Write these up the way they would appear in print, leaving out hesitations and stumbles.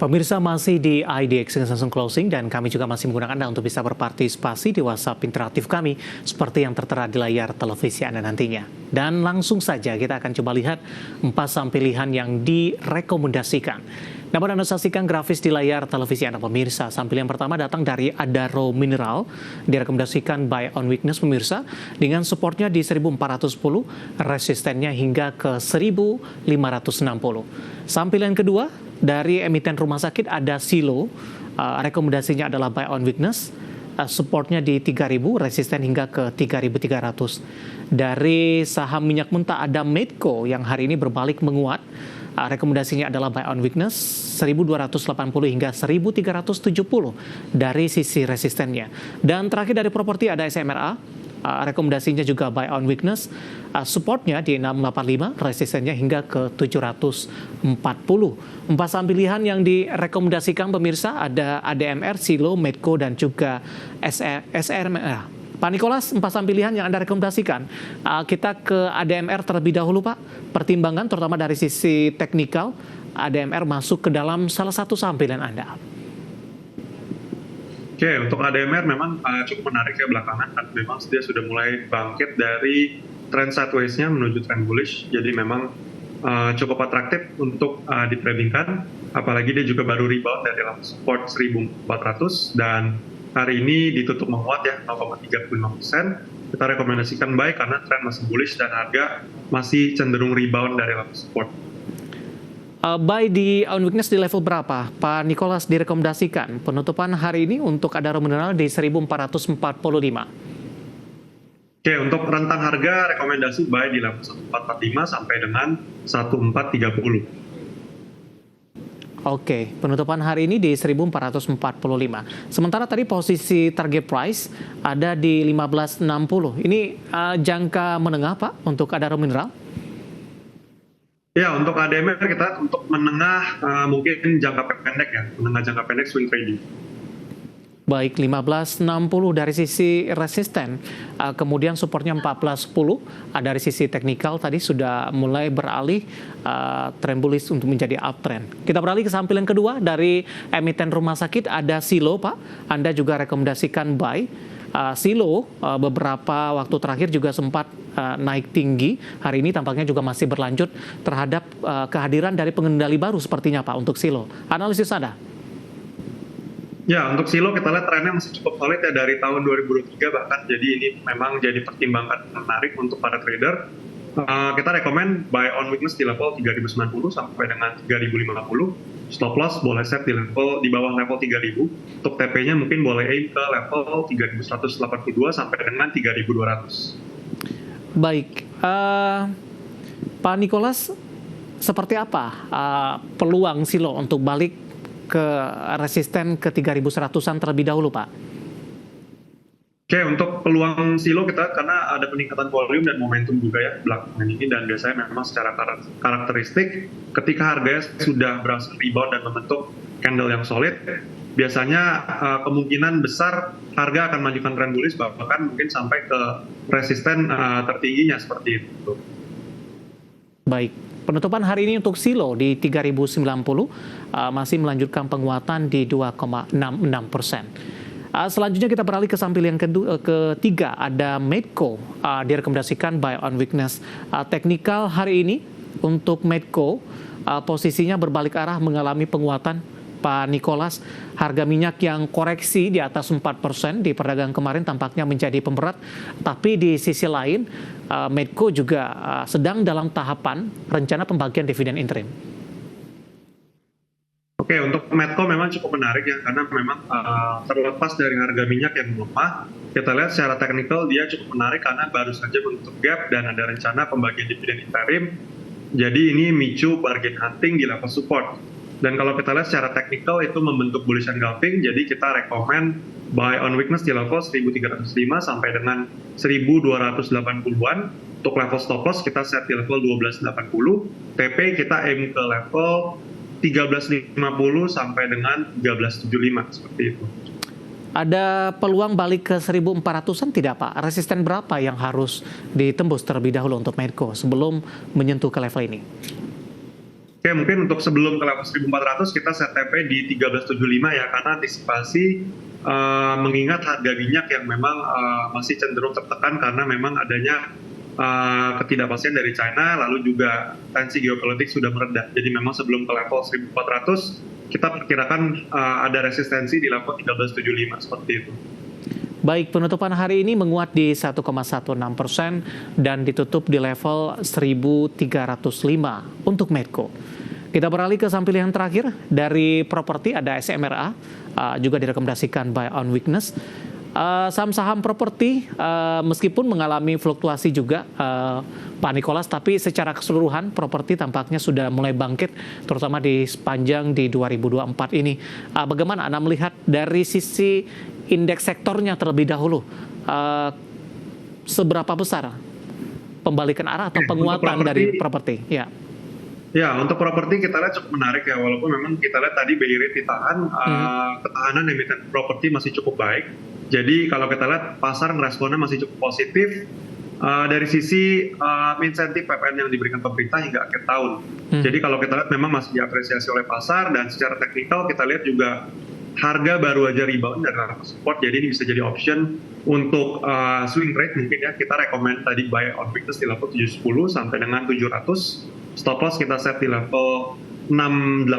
Pemirsa masih di IDX Langsung Closing dan kami juga masih menggunakan Anda untuk bisa berpartisipasi di WhatsApp interaktif kami seperti yang tertera di layar televisi Anda nantinya. Dan langsung saja kita akan coba lihat 4 saham pilihan yang direkomendasikan. Dapat Anda saksikan grafis di layar televisi Anda pemirsa. Saham pilihan pertama datang dari Adaro Mineral, direkomendasikan buy on weakness pemirsa dengan supportnya di 1410, resistennya hingga ke 1560. Saham pilihan kedua dari emiten rumah sakit ada Silo, rekomendasinya adalah buy on weakness, supportnya di 3.000, resisten hingga ke 3.300. Dari saham minyak mentah ada Medco yang hari ini berbalik menguat, rekomendasinya adalah buy on weakness 1.280 hingga 1.370 dari sisi resistennya. Dan terakhir dari properti ada SMRA, rekomendasinya juga buy on weakness, supportnya di 685, resistennya hingga ke 740. 4 saham pilihan yang direkomendasikan pemirsa ada ADMR, Silo, Medco dan juga SRMA. Pak Nikolas, 4 saham pilihan yang Anda rekomendasikan. Kita ke ADMR terlebih dahulu, Pak. Pertimbangan terutama dari sisi teknikal, ADMR masuk ke dalam salah satu saham pilihan Anda. Oke, untuk ADMR memang cukup menarik ya belakangan. Memang dia sudah mulai bangkit dari trend sideways-nya menuju trend bullish. Jadi memang cukup atraktif untuk ditradingkan. Apalagi dia juga baru rebound dari level support 1.400 dan hari ini ditutup menguat ya 0,35%. Kita rekomendasikan buy karena tren masih bullish dan harga masih cenderung rebound dari level support. Buy di on weakness di level berapa? Pak Nikolas direkomendasikan penutupan hari ini untuk Adaro Mineral di 1445. Oke, untuk rentang harga rekomendasi buy di level 1445 sampai dengan 1430. Oke, penutupan hari ini di 1445. Sementara tadi posisi target price ada di 1560. Ini jangka menengah, Pak, untuk Adaro Mineral? Ya, untuk ADMR kita untuk menengah mungkin jangka pendek ya, menengah jangka pendek swing trading. Baik, 1560 dari sisi resisten, kemudian supportnya 1410, dari sisi teknikal tadi sudah mulai beralih trend bullish untuk menjadi uptrend. Kita beralih ke saham pilihan kedua dari emiten rumah sakit ada Silo, Pak. Anda juga rekomendasikan buy. Silo beberapa waktu terakhir juga sempat naik tinggi. Hari ini tampaknya juga masih berlanjut terhadap kehadiran dari pengendali baru sepertinya, Pak, untuk Silo. Analisis Anda? Ya, untuk Silo kita lihat trennya masih cukup solid ya dari tahun 2023 bahkan, jadi ini memang jadi pertimbangan menarik untuk para trader. Kita rekomend buy on weakness di level 3090 sampai dengan 3050. Stop loss boleh set di level di bawah level 3000. Untuk TP-nya mungkin boleh aim ke level 3182 sampai dengan 3200. Baik, Pak Nikolas, seperti apa peluang Silo untuk balik ke resisten ke 3100-an terlebih dahulu, Pak? Oke, untuk peluang Silo kita karena ada peningkatan volume dan momentum juga ya belakangan ini, dan biasanya memang secara karakteristik ketika harganya sudah berhasil rebound dan membentuk candle yang solid, biasanya kemungkinan besar harga akan melanjutkan trend bullish bahkan mungkin sampai ke resisten tertingginya seperti itu. Baik. Penutupan hari ini untuk Silo di 3090 masih melanjutkan penguatan di 2,66%. Selanjutnya kita beralih ke saham pilihan ketiga ada Medco, direkomendasikan buy on weakness. Teknikal hari ini untuk Medco posisinya berbalik arah mengalami penguatan. Pak Nikolas, harga minyak yang koreksi di atas 4% di perdagangan kemarin tampaknya menjadi pemberat, tapi di sisi lain Medco juga sedang dalam tahapan rencana pembagian dividen interim. Oke, untuk Medco memang cukup menarik ya, karena memang terlepas dari harga minyak yang melemah, kita lihat secara teknikal dia cukup menarik karena baru saja bentuk gap dan ada rencana pembagian dividen interim. Jadi ini micu bargain hunting di level support. Dan kalau kita lihat secara teknikal itu membentuk bullish engulfing, jadi kita rekomend buy on weakness di level 1305 sampai dengan 1280-an. Untuk level stop loss kita set di level 1280. TP kita aim ke level 1350 sampai dengan 1375 seperti itu. Ada peluang balik ke 1400-an tidak, Pak? Resisten berapa yang harus ditembus terlebih dahulu untuk Medco sebelum menyentuh ke level ini? Oke, mungkin untuk sebelum ke level 1400 kita set TP di 1375 ya, karena antisipasi mengingat harga minyak yang memang masih cenderung tertekan karena memang adanya ketidakpastian dari China, lalu juga tensi geopolitik sudah meredah. Jadi memang sebelum ke level 1400 kita perkirakan ada resistensi di level 1375 seperti itu. Baik, penutupan hari ini menguat di 1,16% dan ditutup di level 1.305 untuk Medco. Kita beralih ke saham pilihan terakhir dari properti, ada SMRA, juga direkomendasikan buy on weakness. Saham-saham properti meskipun mengalami fluktuasi juga, Pak Nicholas, tapi secara keseluruhan properti tampaknya sudah mulai bangkit, terutama di sepanjang di 2024 ini. Bagaimana Anda melihat dari sisi indeks sektornya terlebih dahulu? Seberapa besar pembalikan arah atau penguatan dari properti? Ya. Ya, untuk properti kita lihat cukup menarik ya, walaupun memang kita lihat tadi BI rate ditahan, ketahanan emiten properti masih cukup baik. Jadi kalau kita lihat pasar ngeresponnya masih cukup positif dari sisi insentif PPN yang diberikan pemerintah hingga akhir tahun. Jadi kalau kita lihat memang masih diapresiasi oleh pasar, dan secara teknikal kita lihat juga harga baru aja rebound dari level support, jadi ini bisa jadi option untuk swing trade mungkin ya. Kita rekomend tadi buy on weakness di level 710 sampai dengan 700. Stop loss kita set di level 680,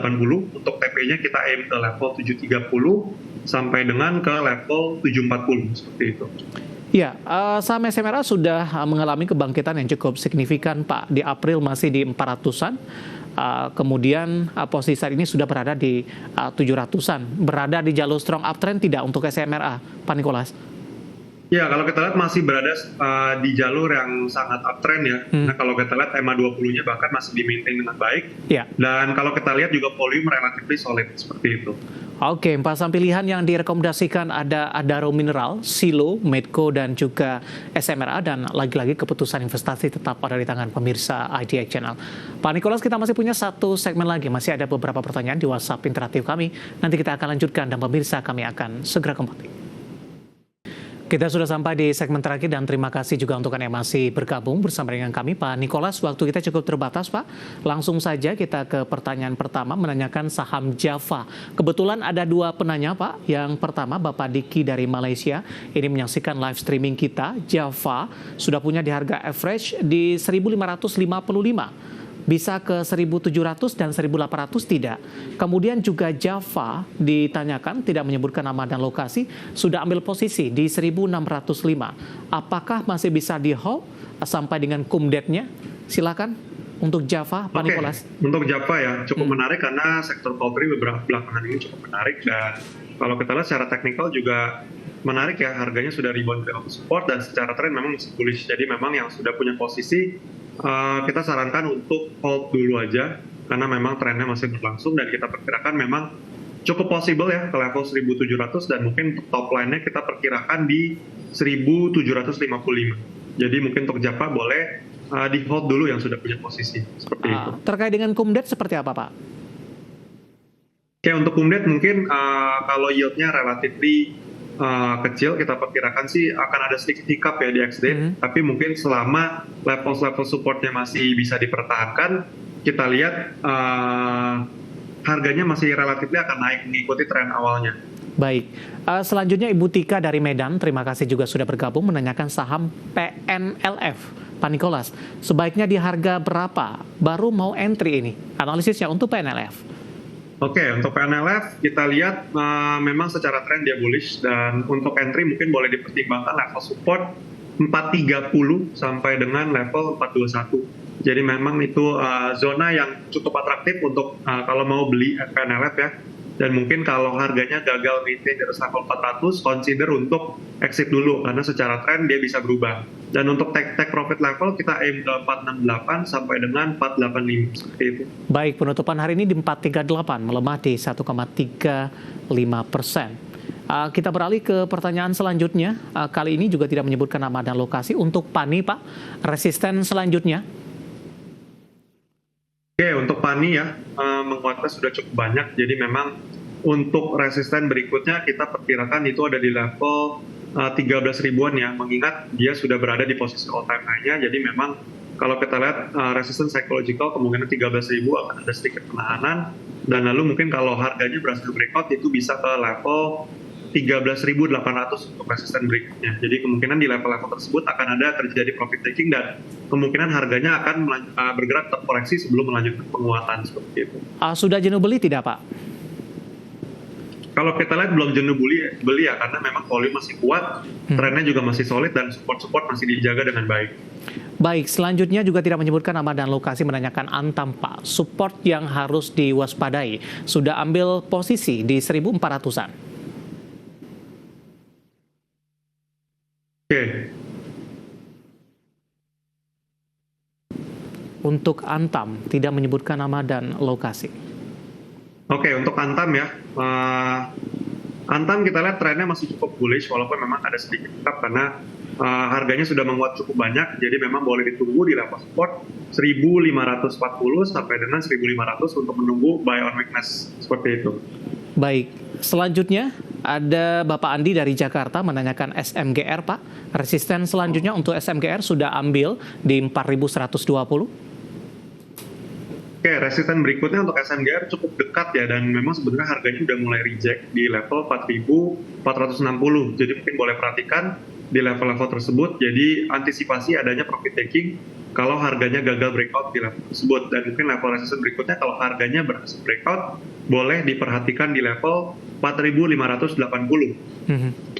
untuk TP-nya kita aim ke level 730 sampai dengan ke level 740 seperti itu. Ya, saham SMRA sudah mengalami kebangkitan yang cukup signifikan, Pak. Di April masih di 400-an, kemudian posisi saat ini sudah berada di 700-an. Berada di jalur strong uptrend tidak untuk SMRA, Pak Nicholas? Ya, kalau kita lihat masih berada di jalur yang sangat uptrend ya. Nah, kalau kita lihat EMA 20-nya bahkan masih di-maintain dengan baik. Ya. Dan kalau kita lihat juga volume relatif solid seperti itu. Oke, 4 saham pilihan yang direkomendasikan ada Adaro Mineral, Silo, Medco, dan juga SMRA. Dan lagi-lagi keputusan investasi tetap ada di tangan pemirsa IDX Channel. Pak Nicholas, kita masih punya satu segmen lagi. Masih ada beberapa pertanyaan di WhatsApp interaktif kami. Nanti kita akan lanjutkan dan pemirsa kami akan segera kembali. Kita sudah sampai di segmen terakhir dan terima kasih juga untuk Anda yang masih bergabung bersama dengan kami. Pak Nicholas, waktu kita cukup terbatas, Pak. Langsung saja kita ke pertanyaan pertama, menanyakan saham Java. Kebetulan ada 2 penanya, Pak. Yang pertama, Bapak Diki dari Malaysia. Ini menyaksikan live streaming kita. Java sudah punya di harga average di 1.555. Bisa ke 1.700 dan 1.800 tidak. Kemudian juga Java ditanyakan, tidak menyebutkan nama dan lokasi, sudah ambil posisi di 1.605. Apakah masih bisa di hold sampai dengan kumdetnya? Silakan untuk Java, Pak Nicholas. Untuk Java ya, cukup menarik karena sektor poultry beberapa belakangan ini cukup menarik, dan kalau kita lihat secara teknikal juga menarik ya, harganya sudah rebound ke support dan secara tren memang masih bullish. Jadi memang yang sudah punya posisi kita sarankan untuk hold dulu aja karena memang trennya masih berlangsung, dan kita perkirakan memang cukup possible ya ke level 1.700, dan mungkin untuk top line-nya kita perkirakan di 1.755. Jadi mungkin untuk Java boleh di hold dulu yang sudah punya posisi seperti itu. Terkait dengan kumdet seperti apa, Pak? Oke, untuk kumdet mungkin kalau yield-nya relatif kecil, kita perkirakan sih akan ada sedikit hiccup ya di ex-date, tapi mungkin selama level supportnya masih bisa dipertahankan, kita lihat harganya masih relatif akan naik mengikuti tren awalnya. Baik, selanjutnya Ibu Tika dari Medan, terima kasih juga sudah bergabung, menanyakan saham PNLF. Pak Nicholas, sebaiknya di harga berapa baru mau entry ini? Analisisnya untuk PNLF. Oke, untuk PNLF kita lihat memang secara tren dia bullish, dan untuk entry mungkin boleh dipertimbangkan level support 430 sampai dengan level 421. Jadi memang itu zona yang cukup atraktif untuk kalau mau beli PNLF ya. Dan mungkin kalau harganya gagal maintain di level 400, consider untuk exit dulu karena secara tren dia bisa berubah. Dan untuk take profit level kita aim ke 468 sampai dengan 485 seperti itu. Baik, penutupan hari ini di 438, melemah di 1,35%. Kita beralih ke pertanyaan selanjutnya. Kali ini juga tidak menyebutkan nama dan lokasi. Untuk PANI, Pak, resisten selanjutnya. Oke, untuk PANI ya, menguatnya sudah cukup banyak. Jadi memang untuk resisten berikutnya kita perkirakan itu ada di level 13 ribuan ya. Mengingat dia sudah berada di posisi all time high-nya. Jadi memang Kalau kita lihat resistance psychological kemungkinan 13.000 akan ada sedikit penahanan, dan lalu mungkin kalau harganya berhasil breakout itu bisa ke level 13.800 untuk resisten berikutnya. Jadi kemungkinan di level-level tersebut akan ada terjadi profit taking dan kemungkinan harganya akan bergerak terkoreksi sebelum melanjutkan penguatan seperti itu. Sudah jenuh beli tidak, Pak? Kalau kita lihat belum jenuh beli ya, karena memang volume masih kuat, trennya juga masih solid dan support-support masih dijaga dengan baik. Baik, selanjutnya juga tidak menyebutkan nama dan lokasi, menanyakan Antam, Pak. Support yang harus diwaspadai. Sudah ambil posisi di 1.400-an. Oke. Untuk Antam, tidak menyebutkan nama dan lokasi. Oke, untuk Antam ya, Antam kita lihat trennya masih cukup bullish walaupun memang ada sedikit tetap karena harganya sudah menguat cukup banyak, jadi memang boleh ditunggu di level support 1.540 sampai dengan 1.500 untuk menunggu buy on weakness seperti itu. Baik, selanjutnya ada Bapak Andi dari Jakarta menanyakan SMGR, Pak. Resisten selanjutnya untuk SMGR sudah ambil di 4.120. Oke, resisten berikutnya untuk SMGR cukup dekat ya, dan memang sebenarnya harganya udah mulai reject di level 4.460. Jadi mungkin boleh perhatikan di level-level tersebut, jadi antisipasi adanya profit taking kalau harganya gagal breakout di level tersebut. Dan mungkin level resisten berikutnya kalau harganya berhasil breakout, boleh diperhatikan di level 4.580.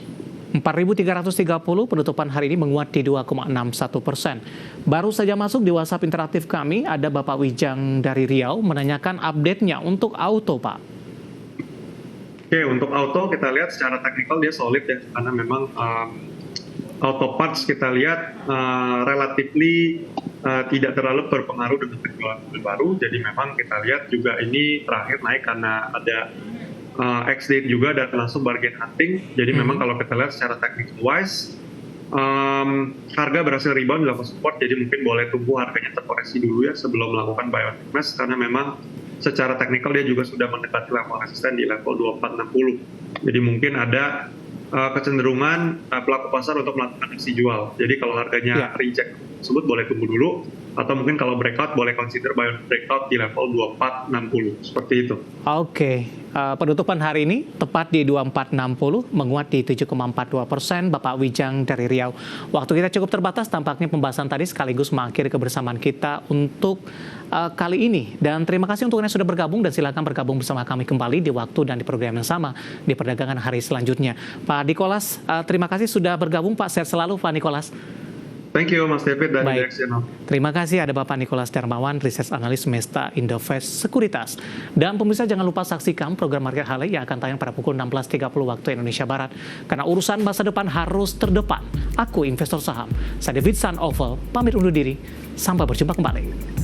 4.330 penutupan hari ini menguat di 2,61%. Baru saja masuk di WhatsApp interaktif kami, ada Bapak Wijang dari Riau menanyakan update-nya untuk auto, Pak. Oke, untuk auto kita lihat secara teknikal dia solid ya, karena memang auto parts kita lihat relatively tidak terlalu berpengaruh dengan penjualan mobil baru. Jadi memang kita lihat juga ini terakhir naik karena ada X-date juga dan langsung bargain hunting. Jadi memang kalau kita lihat secara technical wise, harga berhasil rebound di level support, jadi mungkin boleh tunggu harganya terkoreksi dulu ya sebelum melakukan buy on weakness, karena memang secara teknikal dia juga sudah mendekati level resisten di level 2460. Jadi mungkin ada kecenderungan pelaku pasar untuk melakukan aksi jual. Jadi kalau harganya reject tersebut boleh tunggu dulu, atau mungkin kalau breakout boleh consider buy on breakout di level 2460 seperti itu. Oke, penutupan hari ini tepat di 2460, menguat di 7,42%. Bapak Wijang dari Riau. Waktu kita cukup terbatas, tampaknya pembahasan tadi sekaligus mengakhiri kebersamaan kita untuk kali ini. Dan terima kasih untuk Anda sudah bergabung, dan silakan bergabung bersama kami kembali di waktu dan di program yang sama di perdagangan hari selanjutnya. Pak Nicholas, terima kasih sudah bergabung, Pak. Sehat selalu, Pak Nicholas. Thank you Mas David dan Direksional. Terima kasih, ada Bapak Nicholas Darmawan, Research Analis Mesta Indovest Sekuritas. Dan pemirsa jangan lupa saksikan program Market Highlight yang akan tayang pada pukul 16.30 waktu Indonesia Barat. Karena urusan masa depan harus terdepan. Aku investor saham, saya David San Oval, pamit undur diri. Sampai berjumpa kembali.